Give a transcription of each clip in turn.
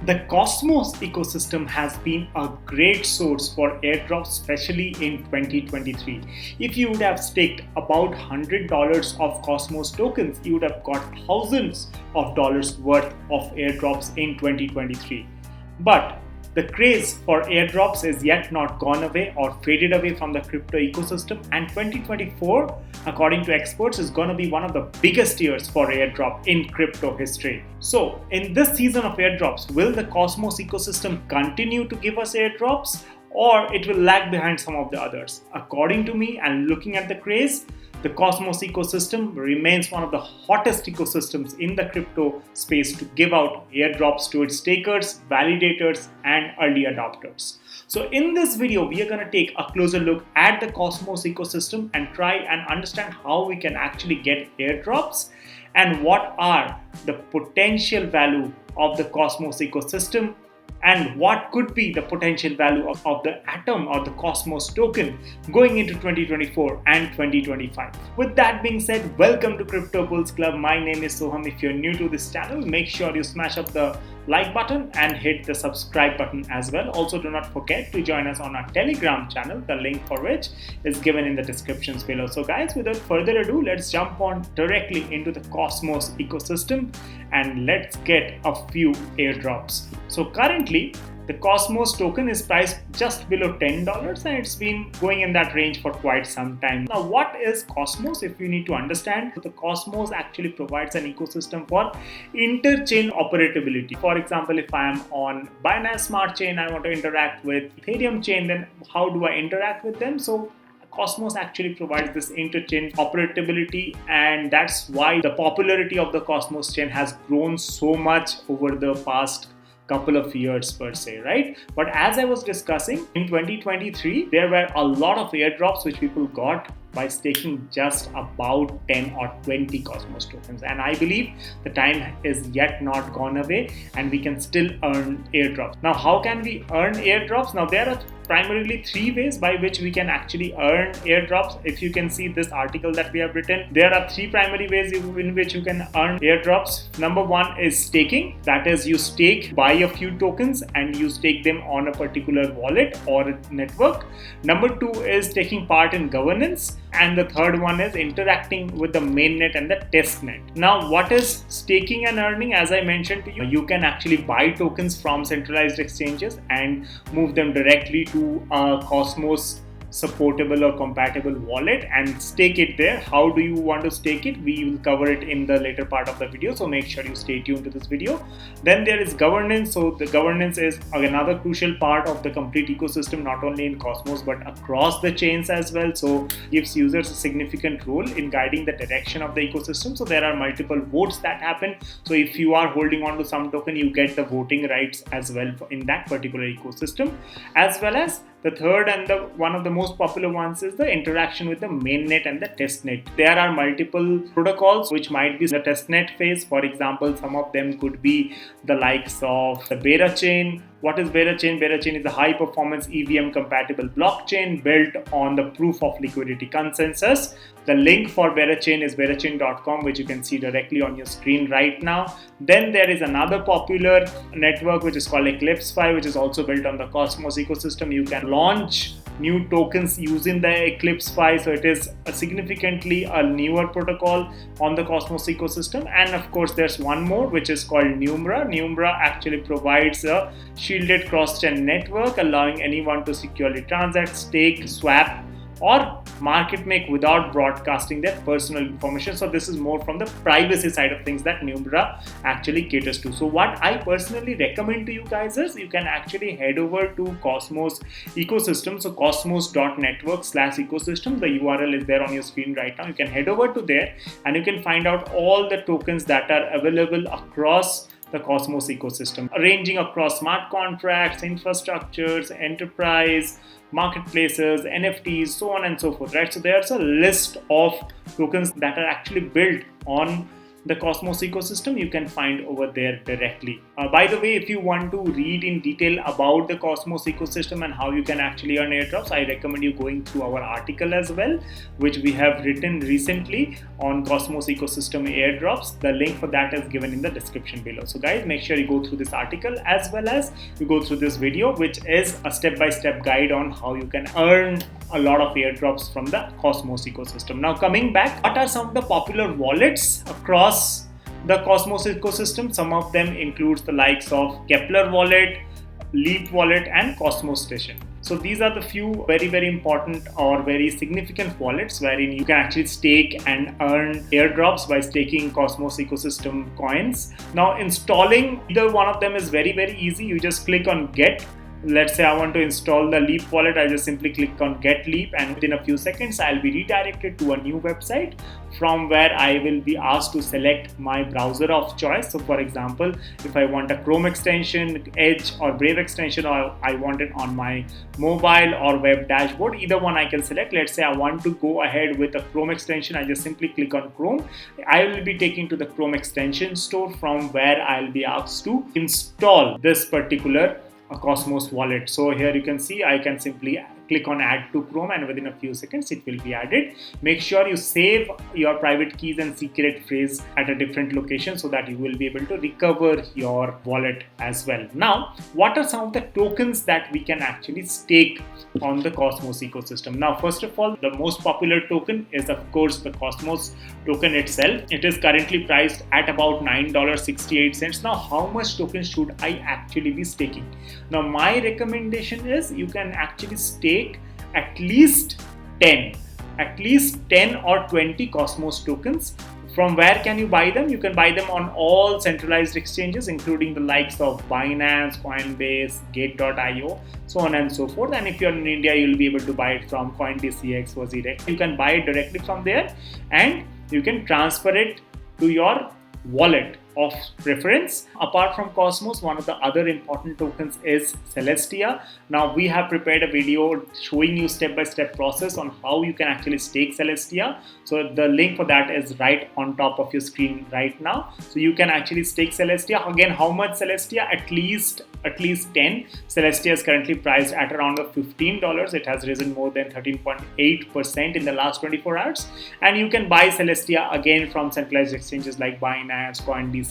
The Cosmos ecosystem has been a great source for airdrops, especially in 2023. If you would have staked about $100 of Cosmos tokens, you would have got thousands of dollars worth of airdrops in 2023. But the craze for airdrops is yet not gone away or faded away from the crypto ecosystem, and 2024, according to experts, is going to be one of the biggest years for airdrop in crypto history. So, in this season of airdrops, will the Cosmos ecosystem continue to give us airdrops, or it will lag behind some of the others? According to me, and looking at the craze, the Cosmos ecosystem remains one of the hottest ecosystems in the crypto space to give out airdrops to its stakers, validators, and early adopters. So in this video, we are going to take a closer look at the Cosmos ecosystem and try and understand how we can actually get airdrops and what are the potential value of the Cosmos ecosystem and what could be the potential value of the Atom or the Cosmos token going into 2024 and 2025. With that being said, welcome to Crypto Bulls Club. My name is Soham. If you're new to this channel, make sure you smash up the like button and hit the subscribe button as well. Also, do not forget to join us on our Telegram channel, the link for which is given in the descriptions below. So guys, without further ado, let's jump on directly into the Cosmos ecosystem and let's get a few airdrops. So currently, the Cosmos token is priced just below $10 and it's been going in that range for quite some time. Now, what is Cosmos? If you need to understand, the Cosmos actually provides an ecosystem for interchain operability. For example, if I am on Binance Smart Chain, I want to interact with Ethereum chain, then how do I interact with them? So Cosmos actually provides this interchain operability, and that's why the popularity of the Cosmos chain has grown so much over the past couple of years per se, right? But as I was discussing, in 2023, there were a lot of airdrops which people got by staking just about 10 or 20 Cosmos tokens. And I believe the time is yet not gone away and we can still earn airdrops. Now, how can we earn airdrops? Now, there are primarily three ways by which we can actually earn airdrops. If you can see this article that we have written, there are three primary ways in which you can earn airdrops. Number one is staking. That is, you stake, buy a few tokens and you stake them on a particular wallet or network. Number two is taking part in governance. And the third one is interacting with the mainnet and the testnet. Now, what is staking and earning? As I mentioned to you, you can actually buy tokens from centralized exchanges and move them directly to a Cosmos supportable or compatible wallet and stake it there. How do you want to stake it? We will cover it in the later part of the video, so make sure you stay tuned to this video. Then there is governance. So the governance is another crucial part of the complete ecosystem, not only in Cosmos but across the chains as well. So gives users a significant role in guiding the direction of the ecosystem. So there are multiple votes that happen. So if you are holding on to some token, you get the voting rights as well in that particular ecosystem. As well as the third and the one of the most popular ones is the interaction with the mainnet and the testnet. There are multiple protocols which might be the testnet phase. For example, some of them could be the likes of the Beta chain. What is Beta chain? Beta chain is a high performance EVM compatible blockchain built on the proof of liquidity consensus. The link for Beta chain is betachain.com, which you can see directly on your screen right now. Then there is another popular network which is called Eclipse-Fi, which is also built on the Cosmos ecosystem. You can launch new tokens using the Eclipse-Fi, so it is significantly a newer protocol on the Cosmos ecosystem. And of course, there's one more which is called Numera. Numera actually provides a shielded cross-chain network, allowing anyone to securely transact, stake, swap, or market make without broadcasting their personal information. So this is more from the privacy side of things that Numera actually caters to. So what I personally recommend to you guys is you can actually head over to Cosmos ecosystem. So cosmos.network/ecosystem. The URL is there on your screen right now. You can head over to there and you can find out all the tokens that are available across the Cosmos ecosystem, ranging across smart contracts, infrastructures, enterprise, marketplaces, NFTs, so on and so forth, right? So there's a list of tokens that are actually built on the Cosmos ecosystem, you can find over there directly. By the way, if you want to read in detail about the Cosmos ecosystem and how you can actually earn airdrops, I recommend you going through our article as well, which we have written recently on Cosmos ecosystem airdrops. The link for that is given in the description below. So guys, make sure you go through this article as well as you go through this video, which is a step-by-step guide on how you can earn a lot of airdrops from the Cosmos ecosystem. Now coming back, what are some of the popular wallets across the Cosmos ecosystem? Some of them includes the likes of Kepler wallet, Leap wallet and Cosmos Station. So these are the few very important or very significant wallets wherein you can actually stake and earn airdrops by staking Cosmos ecosystem coins. Now installing either one of them is very easy. You just click on get. Let's say I want to install the Leap wallet, I just simply click on get Leap, and within a few seconds I'll be redirected to a new website from where I will be asked to select my browser of choice. So for example, if I want a Chrome extension, Edge or Brave extension, or I want it on my mobile or web dashboard, either one I can select. Let's say I want to go ahead with a Chrome extension, I just simply click on Chrome. I will be taken to the Chrome extension store from where I'll be asked to install this particular Cosmos wallet. So here you can see I can simply click on add to Chrome and within a few seconds it will be added. Make sure you save your private keys and secret phrase at a different location so that you will be able to recover your wallet as well. Now, what are some of the tokens that we can actually stake on the Cosmos ecosystem? Now, first of all, the most popular token is of course the Cosmos token itself. It is currently priced at about $9.68. Now, how much tokens should I actually be staking? Now, my recommendation is you can actually stake at least 10 or 20 Cosmos tokens. From where can you buy them? You can buy them on all centralized exchanges, including the likes of Binance, Coinbase, Gate.io, so on and so forth. And if you're in India, you'll be able to buy it from CoinDCX or Zrex. You can buy it directly from there and you can transfer it to your wallet of preference. Apart from Cosmos, one of the other important tokens is Celestia. Now we have prepared a video showing you step-by-step process on how you can actually stake Celestia. So the link for that is right on top of your screen right now. So you can actually stake Celestia. Again, how much Celestia? At least 10. Celestia is currently priced at around $15. It has risen more than 13.8% in the last 24 hours. And you can buy Celestia again from centralized exchanges like Binance, CoinDCX,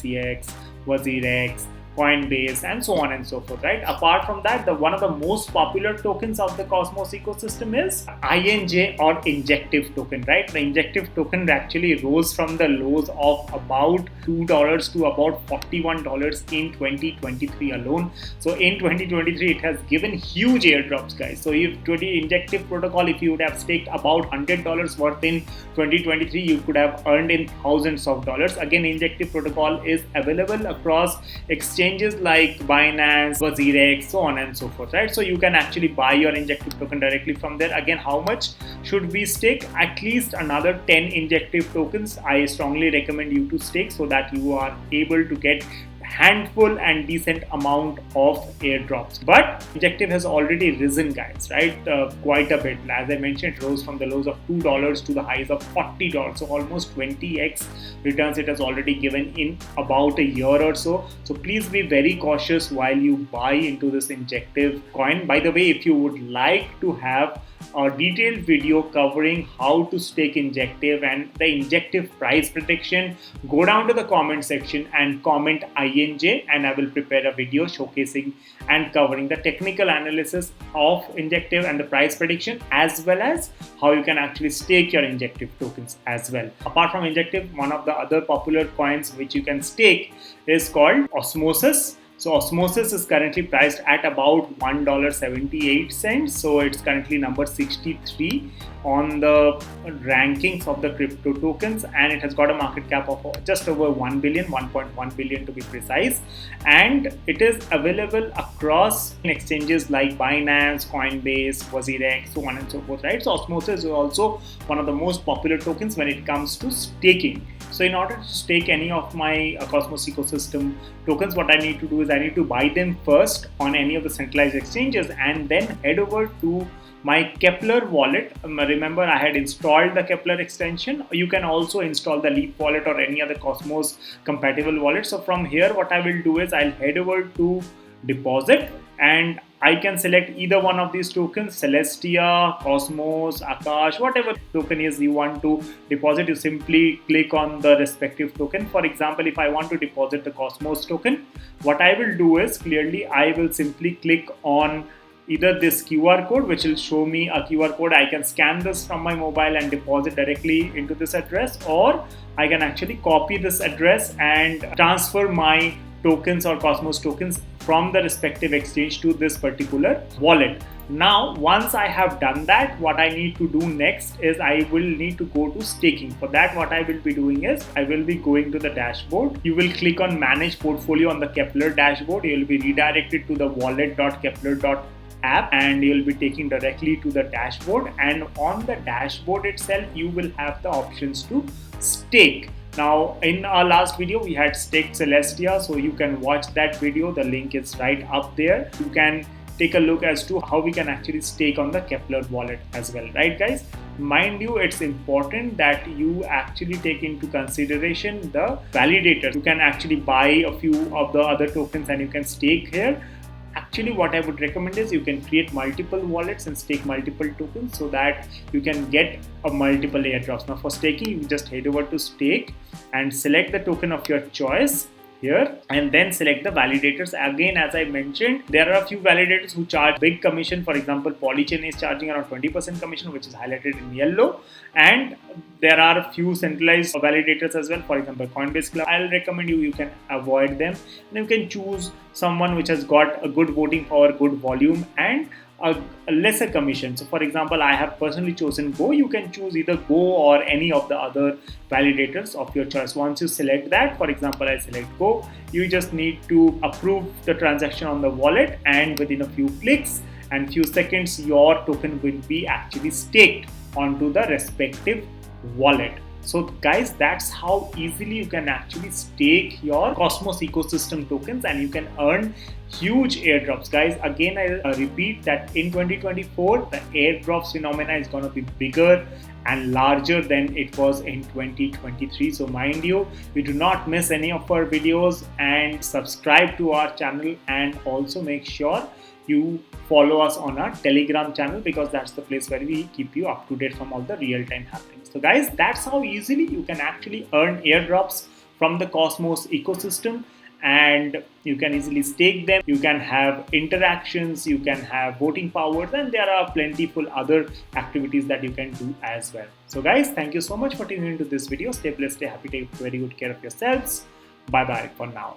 Zrex, Coinbase, and so on and so forth, right? Apart from that, one of the most popular tokens of the Cosmos ecosystem is INJ or injective token, right? The injective token actually rose from the lows of about $2 to about $41 in 2023 alone. So in 2023, it has given huge airdrops, guys. So if injective protocol, if you would have staked about $100 worth in 2023, you could have earned in thousands of dollars. Again, injective protocol is available across exchanges like Binance, Zrex, so on and so forth, right? So you can actually buy your injective token directly from there. Again, how much should we stake? At least another 10 injective tokens I strongly recommend you to stake so that you are able to get handful and decent amount of airdrops. But injective has already risen, guys, right? Quite a bit. As I mentioned, it rose from the lows of $2 to the highs of $40. So almost 20x returns it has already given in about a year or so. So please be very cautious while you buy into this injective coin. By the way, if you would like to have a detailed video covering how to stake injective and the injective price prediction, go down to the comment section and comment INJ, and I will prepare a video showcasing and covering the technical analysis of injective and the price prediction, as well as how you can actually stake your injective tokens as well. Apart from injective, one of the other popular coins which you can stake is called Osmosis. So Osmosis is currently priced at about $1.78. So it's currently number 63 on the rankings of the crypto tokens, and it has got a market cap of just over 1 billion, 1.1 billion to be precise. And it is available across exchanges like Binance, Coinbase, Zrex, so on and so forth, right? So Osmosis is also one of the most popular tokens when it comes to staking. So in order to stake any of my Cosmos ecosystem tokens, what I need to do is I need to buy them first on any of the centralized exchanges and then head over to my Kepler wallet. Remember, I had installed the Kepler extension. You can also install the Leap wallet or any other Cosmos compatible wallet. So from here, what I will do is I'll head over to deposit, and I can select either one of these tokens, Celestia, Cosmos, Akash, whatever token is you want to deposit. You simply click on the respective token. For example, if I want to deposit the Cosmos token, what I will do is clearly I will simply click on either this QR code, which will show me a QR code. I can scan this from my mobile and deposit directly into this address, or I can actually copy this address and transfer my tokens or Cosmos tokens from the respective exchange to this particular wallet. Now, once I have done that, what I need to do next is I will need to go to staking. For that, what I will be doing is I will be going to the dashboard. You will click on manage portfolio on the Kepler dashboard. You will be redirected to the wallet.kepler.app, and you will be taken directly to the dashboard. And on the dashboard itself, you will have the options to stake. Now, in our last video, we had staked Celestia, so you can watch that video. The link is right up there. You can take a look as to how we can actually stake on the Kepler wallet as well, right guys? Mind you, it's important that you actually take into consideration the validators. You can actually buy a few of the other tokens and you can stake here. Actually, what I would recommend is you can create multiple wallets and stake multiple tokens so that you can get a multiple airdrops. Now for staking, you just head over to stake and select the token of your choice here, and then select the validators. Again, as I mentioned, there are a few validators who charge big commission. For example, Polychain is charging around 20% commission, which is highlighted in yellow, and there are a few centralized validators as well. For example, Coinbase Club, I'll recommend you can avoid them, and you can choose someone which has got a good voting power, good volume, and a lesser commission. So for example, I have personally chosen Go. You can choose either Go or any of the other validators of your choice. Once you select that, for example, I select Go, you just need to approve the transaction on the wallet, and within a few clicks and few seconds, your token will be actually staked onto the respective wallet. So guys, that's how easily you can actually stake your Cosmos ecosystem tokens and you can earn huge airdrops. Guys, again, I repeat that in 2024, the airdrops phenomena is going to be bigger and larger than it was in 2023. So mind you do not miss any of our videos, and subscribe to our channel, and also make sure you follow us on our Telegram channel, because that's the place where we keep you up to date from all the real-time happenings. So guys, that's how easily you can actually earn airdrops from the Cosmos ecosystem, and you can easily stake them. You can have interactions, you can have voting powers, and there are plentiful other activities that you can do as well. So guys, thank you so much for tuning into this video. Stay blessed, stay happy, take very good care of yourselves. Bye bye for now.